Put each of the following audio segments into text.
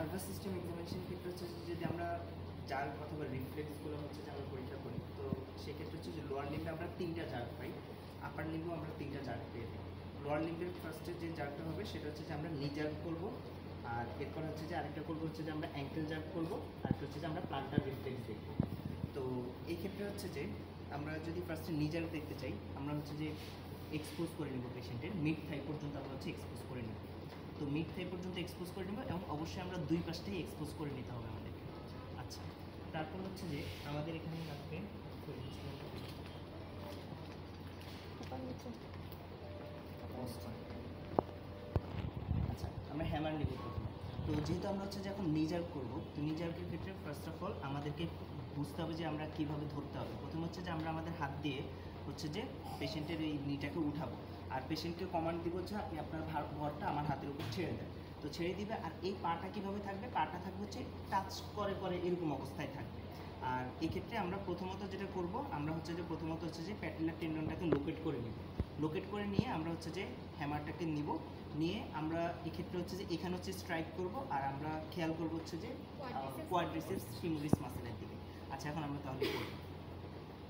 Nervous system examination ক্ষেত্রে হচ্ছে যদি আমরা জার্ক অথবা রিফ্লেক্সগুলো হচ্ছে যে আমরা পরীক্ষা করি, তো সেক্ষেত্রে হচ্ছে যে লোয়ার লিম্বে আমরা 3টা জার্ক পাই, আপার লিম্বেও আমরা 3টা জার্ক পেয়ে থাকি। লোয়ার লিম্বের ফার্স্টে যে জার্কটা হবে সেটা হচ্ছে যে আমরা নি জার্ক করবো, আর এরপর হচ্ছে যে আরেকটা করবো হচ্ছে যে আমরা অ্যাঙ্কেল জার্ক করবো, আর একটা হচ্ছে যে আমরা প্লান্টার রিফ্লেক্স দেখবো। তো এই ক্ষেত্রে হচ্ছে যে আমরা যদি ফার্স্টে নি জার্ক দেখতে চাই, আমরা হচ্ছে যে এক্সপোজ করে নেব পেশেন্টের মিড থাই পর্যন্ত আমরা হচ্ছে এক্সপোজ করে নেব। তো মিড থাই পর্যন্ত এক্সপোজ করে নেব এবং অবশ্যই আমরা দুই পাশটাই এক্সপোজ করে নিতে হবে আমাদেরকে। আচ্ছা, তারপর হচ্ছে যে আমাদের এখানে লাগবে আচ্ছা, আমরা হ্যামার নিব প্রথমে। তো যেহেতু আমরা হচ্ছে যে এখন নি জার্ক করবো, তো নি জার্কের ক্ষেত্রে ফার্স্ট অফ অল আমাদেরকে বুঝতে হবে যে আমরা কীভাবে ধরতে হবে। প্রথম হচ্ছে যে আমরা আমাদের হাত দিয়ে হচ্ছে যে পেশেন্টের এই নিটাকে উঠাবো, আর পেশেন্টকে কমান্ড দিব যে আপনি আপনার ভরটা আমার হাতের উপর ছেড়ে দেন। তো ছেড়ে দিবে, আর এই পাটা কীভাবে থাকবে, পাটা থাকবে হচ্ছে টাচ করে করে এরকম অবস্থায় থাকবে। আর এক্ষেত্রে আমরা প্রথমত যেটা করব, আমরা হচ্ছে যে প্রথমত হচ্ছে যে প্যাটেলার টেন্ডনটাকে লোকেট করে নিব। লোকেট করে নিয়ে আমরা হচ্ছে যে হ্যামারটাকে নিব, নিয়ে আমরা এক্ষেত্রে হচ্ছে যে এখানে হচ্ছে স্ট্রাইক করব, আর আমরা খেয়াল করব হচ্ছে যে কোয়াড্রিসেপস ফিমোরিস মাসেলের দিকে। আচ্ছা, এখন আমরা তাহলে করব,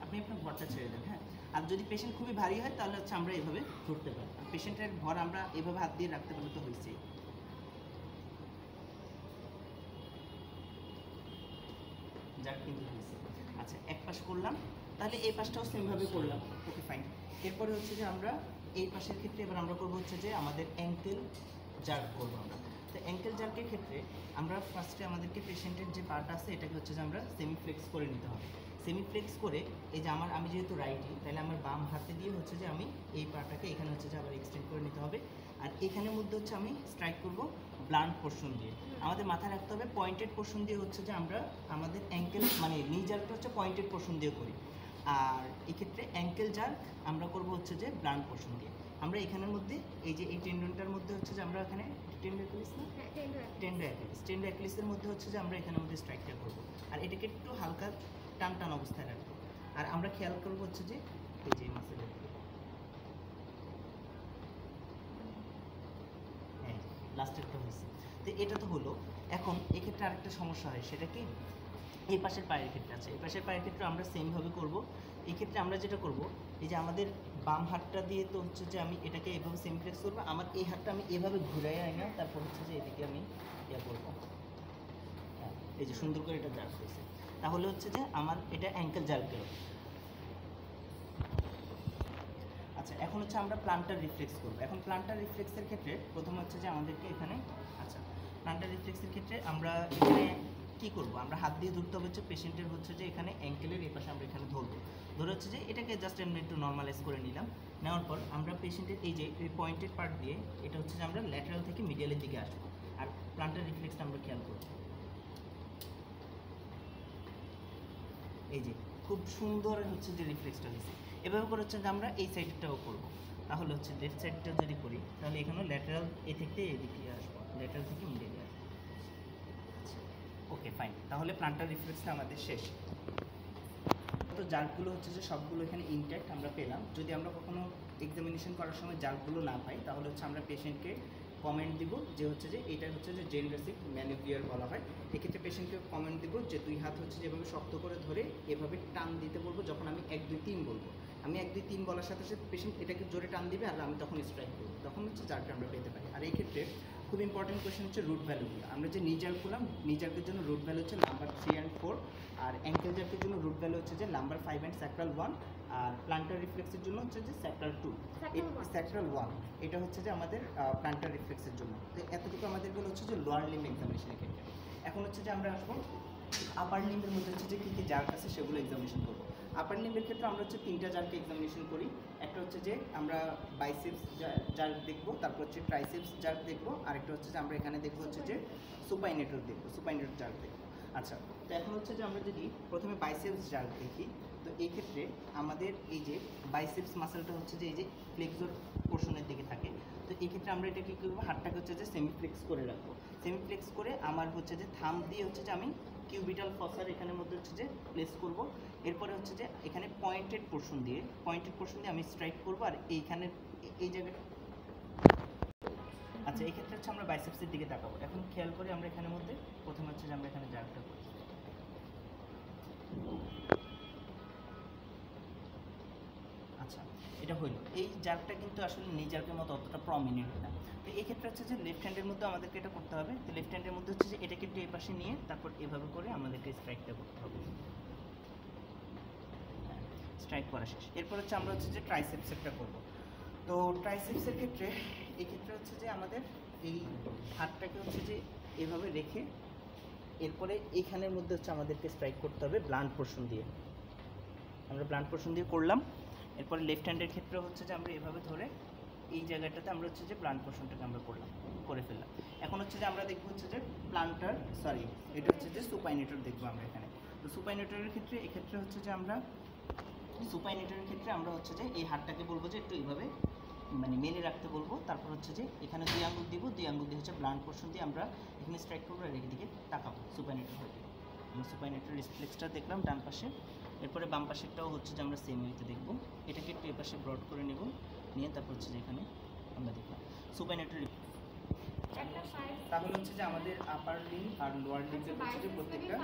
আপনি আপনার ভরটা ছেড়ে দেন। হ্যাঁ, আর যদি পেশেন্ট খুবই ভারী হয় তাহলে হচ্ছে আমরা এভাবে ধরতে পারি, আর পেশেন্টের ভর আমরা এভাবে হাত দিয়ে রাখতে পারলে তো হয়েছে। যাক, কিন্তু হয়েছে। আচ্ছা, এক পাশ করলাম, তাহলে এই পাশটাও সেমভাবে করলাম। ওকে, ফাইন। এরপরে হচ্ছে যে আমরা এই পাশের ক্ষেত্রে এবার আমরা করবো হচ্ছে যে আমাদের অ্যাঙ্কেল জার্ক করবো আমরা। তো অ্যাঙ্কেল জার্কের ক্ষেত্রে আমরা ফার্স্টে আমাদেরকে পেশেন্টের যে পার্ট আছে এটাকে হচ্ছে যে আমরা সেমিফ্লেক্স করে নিতে হবে। সেমিফ্লেক্স করে এই যে আমি যেহেতু রাইটি, তাহলে আমার বাম হাতে দিয়ে হচ্ছে যে আমি এই পার্টটাকে এখানে হচ্ছে যে আবার এক্সটেন্ড করে নিতে হবে, আর এখানের মধ্যে হচ্ছে আমি স্ট্রাইক করব ব্লান্ট পোর্শন দিয়ে। আমাদের মাথায় রাখতে হবে পয়েন্টেড পোর্শন দিয়ে হচ্ছে যে আমরা আমাদের অ্যাঙ্কেল মানে নি জার্কটা হচ্ছে পয়েন্টেড পোর্শন দিয়ে করি, আর এক্ষেত্রে অ্যাঙ্কেল জার্ক আমরা করব হচ্ছে যে ব্লান্ট পোর্শন দিয়ে। আমরা এখানের মধ্যে এই যে এই টেন্ডনটার মধ্যে হচ্ছে যে আমরা এখানে টেন্ডো অ্যাকিলিসের মধ্যে হচ্ছে যে আমরা এখানের মধ্যে স্ট্রাইকটা করব, আর এটাকে একটু হালকা টান টান অবস্থায় রাখবো, আর আমরা খেয়াল করবো হচ্ছে যে এই যে মাসেলের দিকে। হ্যাঁ, লাস্টেরটা হয়েছে। তো এটা তো হলো। এখন এক্ষেত্রে আরেকটা সমস্যা হয়, সেটা কি এই পাশের পায়ের ক্ষেত্রে আছে। এই পাশের পায়ের ক্ষেত্রে আমরা সেমভাবে করব। এই ক্ষেত্রে আমরা যেটা করব, এই যে আমাদের বাম হাতটা দিয়ে তো হচ্ছে যে আমি এটাকে এভাবে সেমফ্লেক্স করবো, আমার এই হাতটা আমি এভাবে ঘুরাই আনি, তারপর হচ্ছে যে এদিকে আমি ইয়া করবো। হ্যাঁ, এই যে সুন্দর করে এটা জার্ক হয়েছে, তাহলে হচ্ছে যে আমার এটা অ্যাঙ্কেল জার্ক গেল। আচ্ছা, এখন হচ্ছে আমরা প্লান্টার রিফ্লেক্স করব। এখন প্লান্টার রিফ্লেক্সের ক্ষেত্রে প্রথম হচ্ছে যে আমাদেরকে এখানে, আচ্ছা, প্লান্টার রিফ্লেক্সের ক্ষেত্রে আমরা এখানে কী করব, আমরা হাত দিয়ে ধরতে হবে হচ্ছে পেশেন্টের হচ্ছে যে এখানে অ্যাঙ্কেলের এই পাশে আমরা এখানে ধরবো। ধরে হচ্ছে যে এটাকে জাস্ট এমনি একটু নর্মালাইজ করে নিলাম। নেওয়ার পর আমরা পেশেন্টের এই যে এই পয়েন্টেড পার্ট দিয়ে এটা হচ্ছে যে আমরা ল্যাটারাল থেকে মিডিয়ালের দিকে আসবো, আর প্লান্টার রিফ্লেক্সটা আমরা খেয়াল করব। এই যে খুব সুন্দর হচ্ছে যে রিফ্লেক্সটা হয়েছে। এভাবে করে হচ্ছে যে আমরা এই সাইডটাও করবো। তাহলে হচ্ছে লেফট সাইডটা যদি করি, তাহলে এখানে ল্যাটারাল এ থেকে এদিকে আসবো, ল্যাটারাল থেকে মিডিলে আসবো। ওকে, ফাইন। তাহলে প্লান্টার রিফ্লেক্সটা আমাদের শেষ। তো জার্কগুলো হচ্ছে যে সবগুলো এখানে ইনট্যাক্ট আমরা পেলাম। যদি আমরা কখনো এক্সামিনেশন করার সময় জার্কগুলো না পাই, তাহলে হচ্ছে আমরা পেশেন্টকে কমেন্ট দিব যে হচ্ছে যে এটা হচ্ছে যে জেনরেসিক ম্যানিভিয়ার বলা হয়। এক্ষেত্রে পেশেন্টকে কমেন্ট দিব যে দুই হাত হচ্ছে যেভাবে শক্ত করে ধরে এভাবে টান দিতে বলবো, যখন আমি 1 2 3 বলবো। আমি 1 2 3 বলার সাথে সাথে পেশেন্ট এটাকে জোরে টান দিবে, আর আমি তখন স্ট্রাইক করবো, তখন হচ্ছে জার্কটা আমরা পেতে পারি। আর এই ক্ষেত্রে খুব ইম্পর্টেন্ট কোয়েশ্চেন হচ্ছে রুট ভ্যালুগুলো। আমরা যে নি জার্ক করলাম, নি জার্কের জন্য রুট ভ্যালু হচ্ছে নাম্বার 3 and 4, আর অ্যাঙ্কেল জার্কের জন্য রুট ভ্যালু হচ্ছে যে নাম্বার 5 and স্যাক্রাল 1, আর প্লান্টার রিফ্লেক্সের জন্য হচ্ছে যে স্যাক্রাল 2, স্যাক্রাল 1। এটা হচ্ছে যে আমাদের প্লান্টার রিফ্লেক্সের জন্য। তো এতটুকু আমাদেরগুলো হচ্ছে যে লোয়ার লিম্ব এক্সামিনেশনের ক্ষেত্রে। এখন হচ্ছে যে আমরা আসবো আপার লিম্বের মধ্যে হচ্ছে যে কী কী জার্ক আছে সেগুলো এক্সামিনেশন করবো। আপার লিম্বের ক্ষেত্রে আমরা হচ্ছে 3টা জার্কে এক্সামিনেশন করি। একটা হচ্ছে যে আমরা বাইসেপস জার্ক দেখবো, তারপর হচ্ছে ট্রাইসেপস জার্ক দেখবো, আরেকটা হচ্ছে যে আমরা এখানে দেখবো হচ্ছে যে সুপাইনেটর দেখবো, সুপাইনেটর জার্ক দেখবো। আচ্ছা, তো এখন হচ্ছে যে আমরা যদি প্রথমে বাইসেপস জার্ক দেখি, তো এই ক্ষেত্রে আমাদের এই যে বাইসেপস মাসেলটা হচ্ছে যে এই যে ফ্লেক্সর পোর্শনের দিকে থাকে। তো এই ক্ষেত্রে আমরা এটা কী করবো, হাতটাকে হচ্ছে যে সেমিফ্লেক্স করে রাখবো। সেমিফ্লেক্স করে আমার হচ্ছে যে থাম্ব দিয়ে হচ্ছে যে আমি কিউবিটাল ফসার এখানের মধ্যে হচ্ছে যে প্লেস করব। এরপরে হচ্ছে যে এখানে পয়েন্টেড পোর্শন দিয়ে আমি স্ট্রাইক করব, আর এইখানে এই জায়গাটা আচ্ছা, এই ক্ষেত্রে হচ্ছে আমরা বাইসেপসের দিকে তাকাবো। এখন খেয়াল করি আমরা এখানের মধ্যে প্রথমে হচ্ছে যে আমরা এখানে জার্কটা করি। আচ্ছা, এটা হইলো। এই জার্কটা কিন্তু আসলে নি জার্কের মতো অতটা প্রমিনেন্ট না। তো এই ক্ষেত্রে হচ্ছে যে লেফট হ্যান্ডের মধ্যে আমাদেরকে এটা করতে হবে। তো লেফট হ্যান্ডের মধ্যে হচ্ছে যে এটাকে একটু এই পাশে নিয়ে তারপর এভাবে করে আমাদেরকে স্ট্রাইকটা করতে হবে। স্ট্রাইক করা শেষ। এরপর হচ্ছে আমরা হচ্ছে যে ট্রাইসেপসেরটা করব। তো ট্রাইসেপসের ক্ষেত্রে এই ক্ষেত্রে হচ্ছে যে আমাদের এই হাতটাকে হচ্ছে যে এভাবে রেখে এরপরে এইখানের মধ্যে হচ্ছে আমাদেরকে স্ট্রাইক করতে হবে ব্লান্ট পোর্শন দিয়ে। আমরা ব্লান্ট পোর্শন দিয়ে করলাম। এরপরে লেফট হ্যান্ডের ক্ষেত্রে হচ্ছে যে আমরা এভাবে ধরে এই জায়গাটাতে আমরা হচ্ছে যে ব্লান্ট পোর্শনটাকে আমরা করে ফেললাম। এখন হচ্ছে যে আমরা দেখবো হচ্ছে যে এটা হচ্ছে যে সুপাইনেটর দেখবো আমরা এখানে। তো সুপাইনেটরের ক্ষেত্রে এক্ষেত্রে হচ্ছে যে আমরা হচ্ছে যে এই হাতটাকে বলবো যে একটু এইভাবে মানে মেলে রাখতে বলবো। তারপর হচ্ছে যে এখানে 2 আঙ্গুল দিব, 2 আঙ্গুল দিয়ে হচ্ছে ব্লান্ট পোর্শন দিয়ে আমরা এখানে স্ট্রাইক করবো আর এদিকে তাকাবো সুপাইনেটর হয়ে যাবে। আমরা সুপাইনেটর রিফ্লেক্সটা দেখলাম ডান পাশে। এরপরে বাম পাশেরটাও হচ্ছে যে আমরা সেম ওয়েতে দেখবো। এটাকে একটু এই পাশে ব্রড করে নেব, নিয়ে তারপর হচ্ছে যে এখানে আমরা দেখলাম সুপাইনেটর। তাহলে হচ্ছে যে আমাদের আপার লিম্ব আর লোয়ার লিম্বের হচ্ছে যে প্রত্যেকটা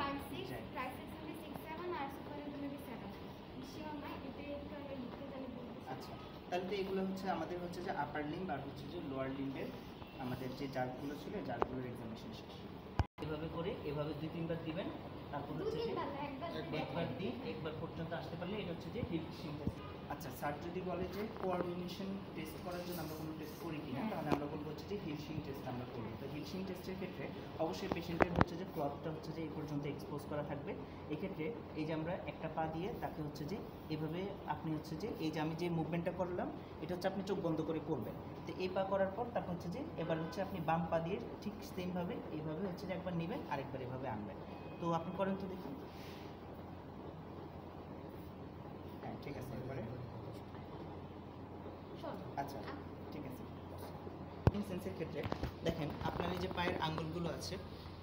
আচ্ছা, তাহলে তো এগুলো হচ্ছে আমাদের হচ্ছে যে আপার লিম্ব আর হচ্ছে যে লোয়ার লিম্বের আমাদের যে জার্কগুলো ছিল জার্কগুলোর এক্সামিনেশন শেষ। এভাবে করে এভাবে 2-3 বার দিবেন। তারপর হচ্ছে যে একবার পর্যন্ত আসতে পারলে এটা হচ্ছে যে হিলসিং টেস্ট। আচ্ছা, স্যার যদি বলে যে কোঅর্ডিনেশন টেস্ট করার জন্য আমরা কোনো টেস্ট করি কিনা, তাহলে আমরা বলবো হচ্ছে যে হিলসিং টেস্ট আমরা করি। তো হিলসিং টেস্টের ক্ষেত্রে অবশ্যই পেশেন্টের হচ্ছে যে ক্লথটা হচ্ছে যে এই পর্যন্ত এক্সপোজ করা থাকবে। এক্ষেত্রে এই যে আমরা একটা পা দিয়ে তাকে হচ্ছে যে এভাবে আপনি হচ্ছে যে এই যে আমি যে মুভমেন্টটা করলাম এটা হচ্ছে আপনি চোখ বন্ধ করে করবেন। তো এই পা করার পর তারপর হচ্ছে যে এবার হচ্ছে আপনি বাম পা দিয়ে ঠিক সেমভাবে এইভাবে হচ্ছে যে একবার নেবেন আরেকবার এভাবে আনবেন। তো আপনি করেন তো দেখুন। হ্যাঁ, ঠিক আছে। এরপরে আচ্ছা, ঠিক আছে। সেন্সের ক্ষেত্রে দেখেন আপনার এই যে পায়ের আঙ্গুলগুলো আছে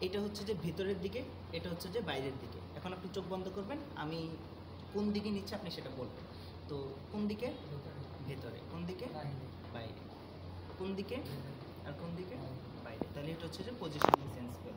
এটা হচ্ছে যে ভিতরের দিকে, এটা হচ্ছে যে বাইরের দিকে। এখন আপনি চোখ বন্ধ করবেন, আমি কোন দিকে নিচ্ছে আপনি সেটা বলবেন। তো কোন দিকে? ভেতরে। কোন দিকে? বাইরে। কোন দিকে? আর কোন দিকে? বাইরে। তাহলে এটা হচ্ছে যে পজিশনিং সেন্স পেল।